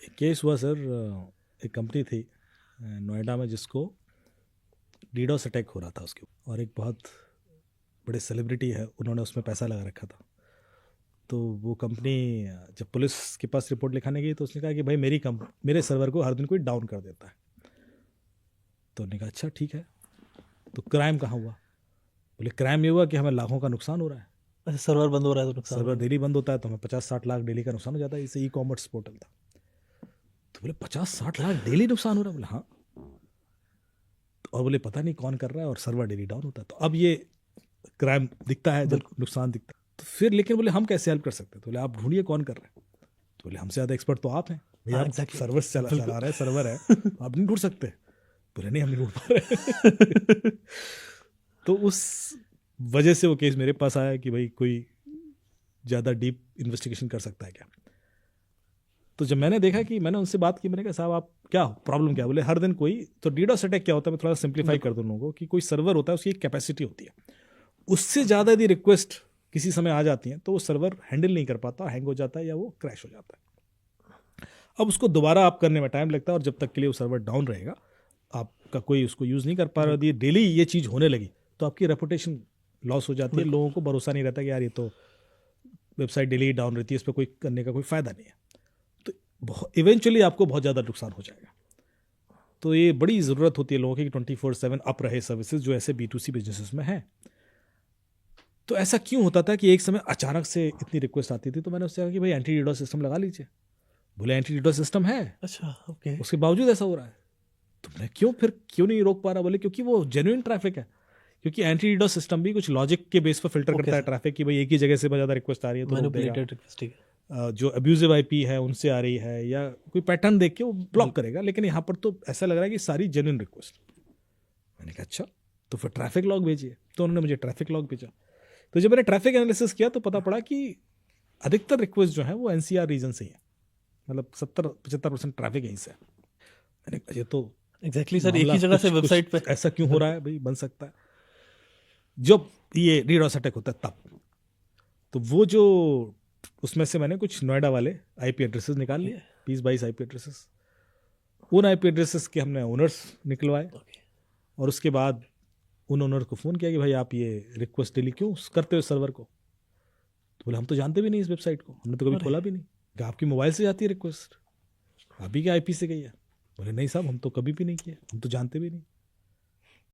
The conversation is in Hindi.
एक केस हुआ सर, एक कंपनी थी नोएडा में जिसको डीडोस अटैक हो रहा था उसके ऊपर, और एक बहुत बड़े सेलिब्रिटी है, उन्होंने उसमें पैसा लगा रखा था। तो वो कंपनी जब पुलिस के पास रिपोर्ट लिखाने गई तो उसने कहा कि भाई मेरे सर्वर को हर दिन कोई डाउन कर देता है। तो उन्होंने कहा अच्छा ठीक है, तो क्राइम कहाँ हुआ? बोले क्राइम ये हुआ कि हमें लाखों का नुकसान हो रहा है। अच्छा, सर्वर बंद हो रहा है तो नुकसान सर्वर डेली बंद होता है तो हमें 50-60 लाख डेली का नुकसान हो जाता है। इसे ई कॉमर्स पोर्टल था। तो बोले 50-60 लाख डेली नुकसान हो रहा है? बोले हाँ। और बोले पता नहीं कौन कर रहा है, और सर्वर डेली डाउन होता है। तो अब ये क्राइम दिखता है जब नुकसान दिखता है। तो फिर लेकिन बोले हम कैसे हेल्प कर सकते हैं? तो बोले आप ढूंढिए कौन कर रहा है। तो बोले हमसे ज़्यादा एक्सपर्ट तो आप हैं भैया, आप सर्वर चला रहे हैं, सर्वर है, आप नहीं ढूंढ सकते? बोले नहीं हम नहीं ढूंढ पा रहे। तो उस वजह से वो केस मेरे पास आया कि भाई कोई ज़्यादा डीप इन्वेस्टिगेशन कर सकता है क्या। तो जब मैंने देखा कि मैंने उनसे बात की, मैंने कहा साहब आप क्या प्रॉब्लम क्या? बोले हर दिन कोई, तो डीडोस अटैक क्या होता है मैं थोड़ा सिंप्लीफाई कर दूं लोगों को, कि कोई सर्वर होता है उसकी एक कैपेसिटी होती है, उससे ज़्यादा यदि रिक्वेस्ट किसी समय आ जाती हैं तो वो सर्वर हैंडल नहीं कर पाता, हैंग हो जाता है या वो क्रैश हो जाता है। अब उसको दोबारा आप करने में टाइम लगता है, और जब तक के लिए वो सर्वर डाउन रहेगा आपका कोई उसको यूज़ नहीं कर पा रहा। यदि डेली ये चीज़ होने लगी तो आपकी रेपुटेशन लॉस हो जाती है, लोगों को भरोसा नहीं रहता कि यार ये तो वेबसाइट डेली डाउन रहती है, इस पर कोई करने का कोई फ़ायदा नहीं है। तो इवेंचुअली आपको बहुत ज़्यादा नुकसान हो जाएगा। तो ये बड़ी ज़रूरत होती है लोगों की 24/7 अप रहे सर्विसेज जो ऐसे B2C बिजनेसेस में है। तो ऐसा क्यों होता था कि एक समय अचानक से इतनी रिक्वेस्ट आती थी? तो मैंने उससे कहा कि भाई एंटी डीडोस सिस्टम लगा लीजिए। बोले एंटी डीडोस सिस्टम है, अच्छा ओके, उसके बावजूद ऐसा हो रहा है। तो मैं क्यों नहीं रोक पा रहा? बोले क्योंकि वो जेन्युइन ट्रैफिक है, क्योंकि एंटी डीडोस सिस्टम भी कुछ लॉजिक के बेस पर फिल्टर करता है ट्रैफिक की भाई एक ही जगह से ज़्यादा रिक्वेस्ट आ रही है तो रोक देगा। जो अब्यूजिव आईपी है उनसे आ रही है या कोई पैटर्न देख के वो ब्लॉक करेगा। लेकिन यहाँ पर तो ऐसा लग रहा है कि सारी जेन्युइन रिक्वेस्ट। मैंने कहा अच्छा तो फिर ट्रैफिक लॉग भेजिए। तो उन्होंने मुझे ट्रैफिक लॉग भेजा। तो जब मैंने ट्रैफिक एनालिसिस किया तो पता पड़ा कि अधिकतर रिक्वेस्ट जो है वो NCR रीजन से ही है, मतलब 70-75% ट्रैफिक यहीं से है। मैंने कहा ये तो एग्जैक्टली सर, एक ही जगह से वेबसाइट पे ऐसा क्यों हो रहा है भाई? बन सकता है जब ये डीडोस अटैक होता है तब। तो वो जो उसमें से मैंने कुछ नोएडा वाले IP एड्रेसेस निकाल लिए, 20-22 IP एड्रेसेस। उन IP एड्रेसेस के हमने ओनर्स निकलवाए, और उसके बाद उन ओनर को फ़ोन किया कि भाई आप ये रिक्वेस्ट डेली क्यों करते हो सर्वर को? तो बोले हम तो जानते भी नहीं इस वेबसाइट को, हमने तो कभी खोला भी नहीं। कि आपकी मोबाइल से जाती है रिक्वेस्ट, आप ही के IP से गई है? बोले नहीं साहब हम तो कभी भी नहीं किए, हम तो जानते भी नहीं।